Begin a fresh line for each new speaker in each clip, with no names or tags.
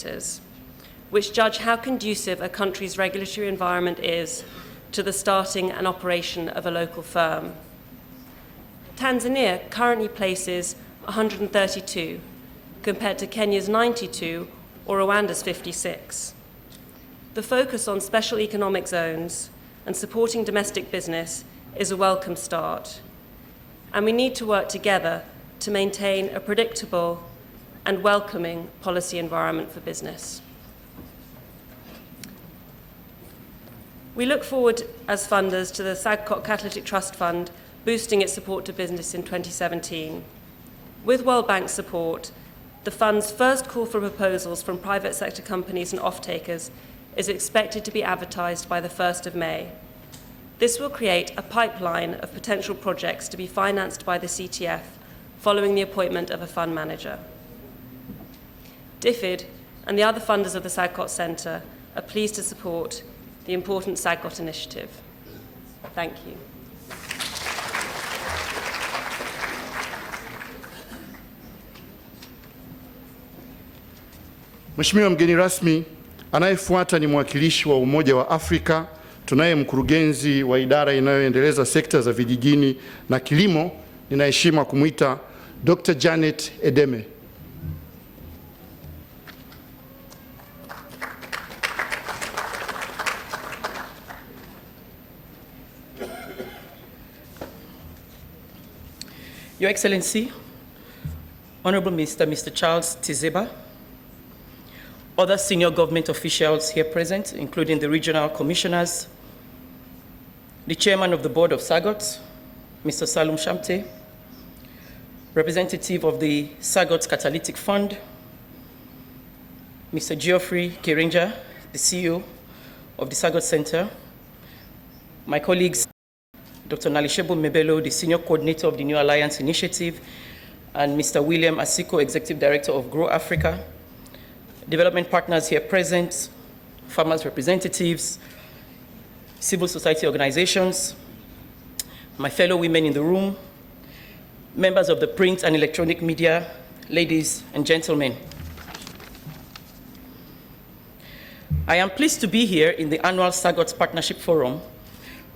indicators, which judge how conducive a country's regulatory environment is to the starting and operation of a local firm. Tanzania currently places 132, compared to Kenya's 92 or Rwanda's 56. The focus on special economic zones and supporting domestic business is a welcome start, and we need to work together to maintain a predictable and welcoming policy environment for business. We look forward as funders to the Sagcot Catalytic Trust Fund boosting its support to business in 2017. With World Bank support, the fund's first call for proposals from private sector companies and off-takers is expected to be advertised by the 1st of May. This will create a pipeline of potential projects to be financed by the CTF following the appointment of a fund manager. DFID and the other funders of the Sagcot Centre are pleased to support the important Sagcot initiative. Thank you.
Mheshimiwa mgeni rasmi, anayefuata ni mwakilishi wa Umoja wa Afrika. Tunaye mkurugenzi wa idara inayoendeleza sekta za vijijini na kilimo. Ninaheshima kumuita Dr. Janet Edeme.
Your Excellency, Honorable Mr. Charles Tizeba, other senior government officials here present, including the regional commissioners, the chairman of the board of Sagcot, Mr. Salum Shamte, representative of the Sagcot Catalytic Fund, Mr. Geoffrey Kirinja, the CEO of the Sagcot Center, my colleagues, Dr. Nalishebo Mebelo, the senior coordinator of the New Alliance Initiative, and Mr. William Asiko, executive director of Grow Africa, development partners here present, farmers' representatives, civil society organizations, my fellow women in the room, members of the print and electronic media, ladies and gentlemen. I am pleased to be here in the annual Sagcot Partnership Forum,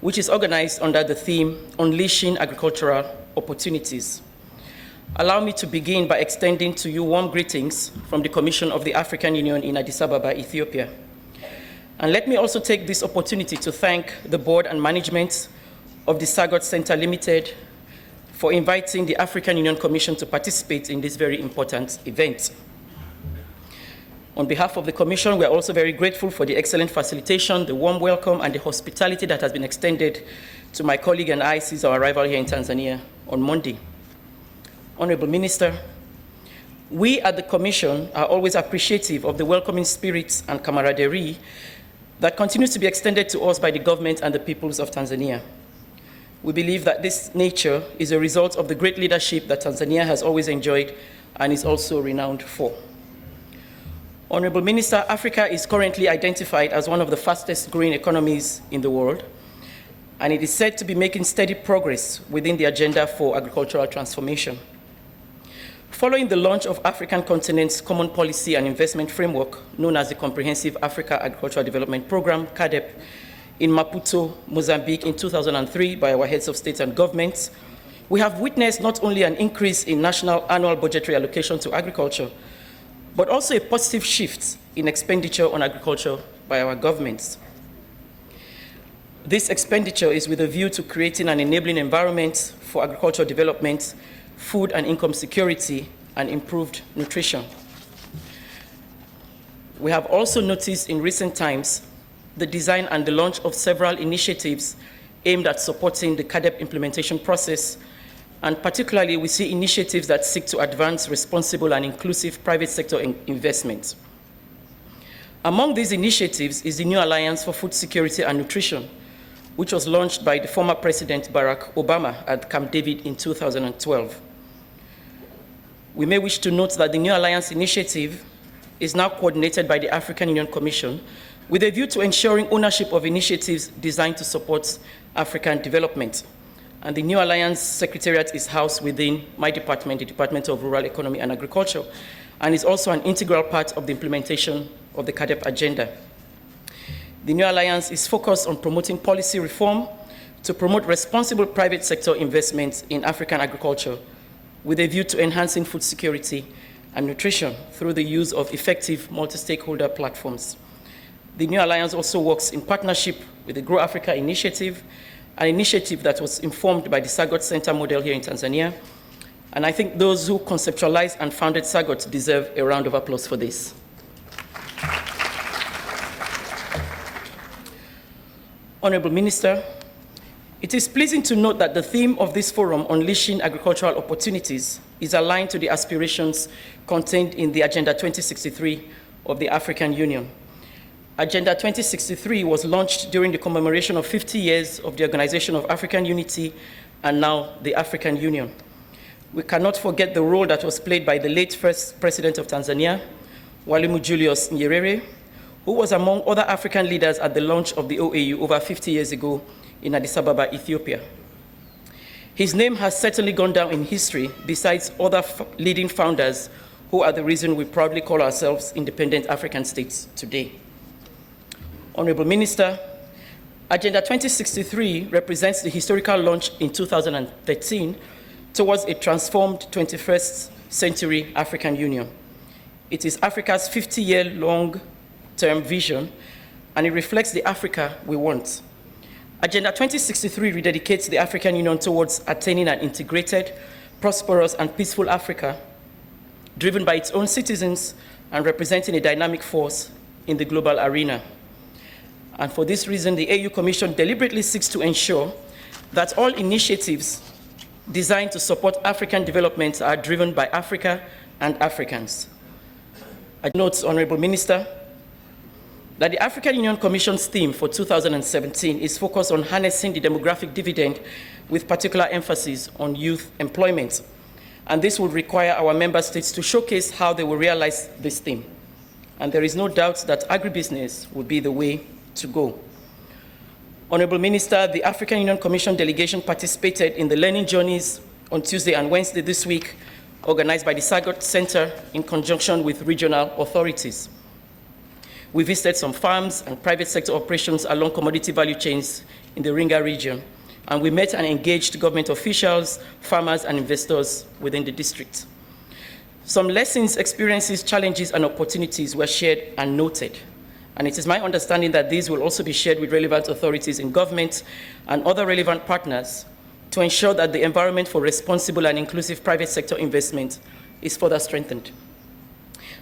which is organized under the theme, Unleashing Agricultural Opportunities. Allow me to begin by extending to you warm greetings from the Commission of the African Union in Addis Ababa, Ethiopia. And let me also take this opportunity to thank the board and management of the Sagcot Center Limited for inviting the African Union Commission to participate in this very important event. On behalf of the Commission, we are also very grateful for the excellent facilitation, the warm welcome, and the hospitality that has been extended to my colleague and I since our arrival here in Tanzania on Monday. Honorable Minister, we at the Commission are always appreciative of the welcoming spirit and camaraderie that continues to be extended to us by the government and the peoples of Tanzania. We believe that this nature is a result of the great leadership that Tanzania has always enjoyed and is also renowned for. Honorable Minister, Africa is currently identified as one of the fastest growing economies in the world, and it is said to be making steady progress within the agenda for agricultural transformation. Following the launch of African Continent's Common Policy and Investment Framework, known as the Comprehensive Africa Agricultural Development Program, CADEP, in Maputo, Mozambique in 2003 by our heads of state and governments, we have witnessed not only an increase in national annual budgetary allocation to agriculture, but also a positive shift in expenditure on agriculture by our governments. This expenditure is with a view to creating an enabling environment for agricultural development, food and income security, and improved nutrition. We have also noticed in recent times the design and the launch of several initiatives aimed at supporting the CADEP implementation process, and particularly we see initiatives that seek to advance responsible and inclusive private sector investment. Among these initiatives is the New Alliance for Food Security and Nutrition, which was launched by the former President Barack Obama at Camp David in 2012. We may wish to note that the New Alliance initiative is now coordinated by the African Union Commission with a view to ensuring ownership of initiatives designed to support African development. And the New Alliance Secretariat is housed within my department, the Department of Rural Economy and Agriculture. and is also an integral part of the implementation of the CAADP agenda. The new alliance is focused on promoting policy reform to promote responsible private sector investments in African agriculture with a view to enhancing food security and nutrition through the use of effective multi-stakeholder platforms. The new alliance also works in partnership with the Grow Africa initiative, an initiative that was informed by the Sagcot Center model here in Tanzania. And I think those who conceptualized and founded Sagcot deserve a round of applause for this. Honorable Minister, it is pleasing to note that the theme of this forum, Unleashing Agricultural Opportunities, is aligned to the aspirations contained in the Agenda 2063 of the African Union. Agenda 2063 was launched during the commemoration of 50 years of the Organization of African Unity and now the African Union. We cannot forget the role that was played by the late first president of Tanzania, Mwalimu Julius Nyerere, who was among other African leaders at the launch of the OAU over 50 years ago in Addis Ababa, Ethiopia. His name has certainly gone down in history besides other leading founders who are the reason we proudly call ourselves independent African states today. Honorable Minister, Agenda 2063 represents the historical launch in 2013 towards a transformed 21st century African Union. It is Africa's 50-year long-term vision, and it reflects the Africa we want. Agenda 2063 rededicates the African Union towards attaining an integrated, prosperous, and peaceful Africa, driven by its own citizens and representing a dynamic force in the global arena. And for this reason, the AU Commission deliberately seeks to ensure that all initiatives designed to support African development are driven by Africa and Africans. I note, Honorable Minister, that the African Union Commission's theme for 2017 is focused on harnessing the demographic dividend with particular emphasis on youth employment. And this will require our member states to showcase how they will realize this theme. And there is no doubt that agribusiness will be the way to go. Honorable Minister, the African Union Commission delegation participated in the learning journeys on Tuesday and Wednesday this week, organized by the Sagcot Center in conjunction with regional authorities. We visited some farms and private sector operations along commodity value chains in the Ringa region, and we met and engaged government officials, farmers, and investors within the district. Some lessons, experiences, challenges, and opportunities were shared and noted, and it is my understanding that these will also be shared with relevant authorities in government and other relevant partners to ensure that the environment for responsible and inclusive private sector investment is further strengthened.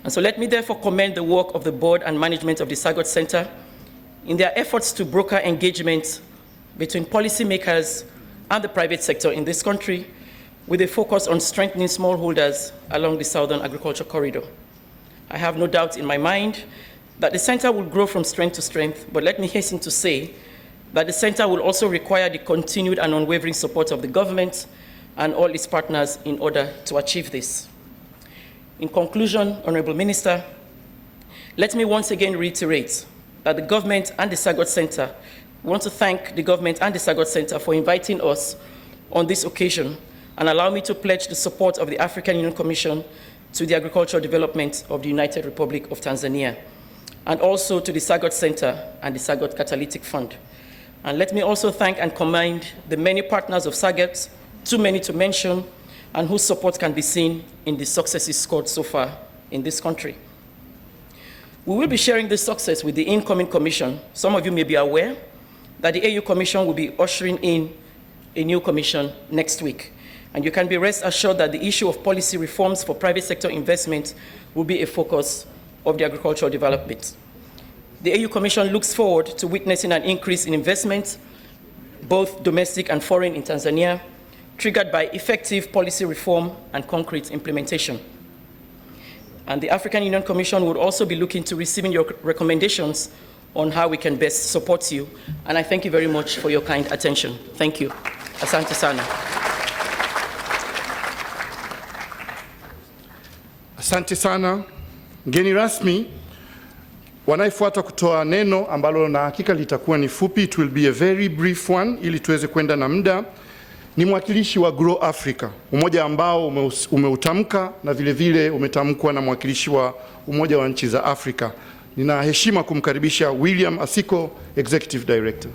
And so let me therefore commend the work of the board and management of the Sagcot Center in their efforts to broker engagement between policymakers and the private sector in this country with a focus on strengthening smallholders along the Southern Agriculture Corridor. I have no doubt in my mind that the center will grow from strength to strength, but let me hasten to say that the center will also require the continued and unwavering support of the government and all its partners in order to achieve this. In conclusion, Honorable Minister, let me once again reiterate that the government and the Sagcot Center want to thank the government and the Sagcot Center for inviting us on this occasion, and allow me to pledge the support of the African Union Commission to the agricultural development of the United Republic of Tanzania, and also to the Sagcot Center and the Sagcot Catalytic Fund. And let me also thank and commend the many partners of Sagcot, too many to mention, and whose support can be seen in the successes scored so far in this country. We will be sharing this success with the incoming commission. Some of you may be aware that the AU Commission will be ushering in a new commission next week. And you can be rest assured that the issue of policy reforms for private sector investment will be a focus of the agricultural development. The AU Commission looks forward to witnessing an increase in investment, both domestic and foreign in Tanzania, triggered by effective policy reform and concrete implementation. And the African Union Commission would also be looking to receiving your recommendations on how we can best support you. And I thank you very much for your kind attention. Thank you. Asante sana.
Asante sana. Mgeni rasmi, wanayefuata kutoa neno ambalo na hakika litakuwa ni fupi, it will be a very brief one ili tuweze kwenda na muda, ni mwakilishi wa Grow Africa, umoja ambao umeutamka na vile vile umetamkwa na mwakilishi wa Umoja wa Nchi za Afrika. Nina heshima kumkaribisha William Asiko, Executive Director.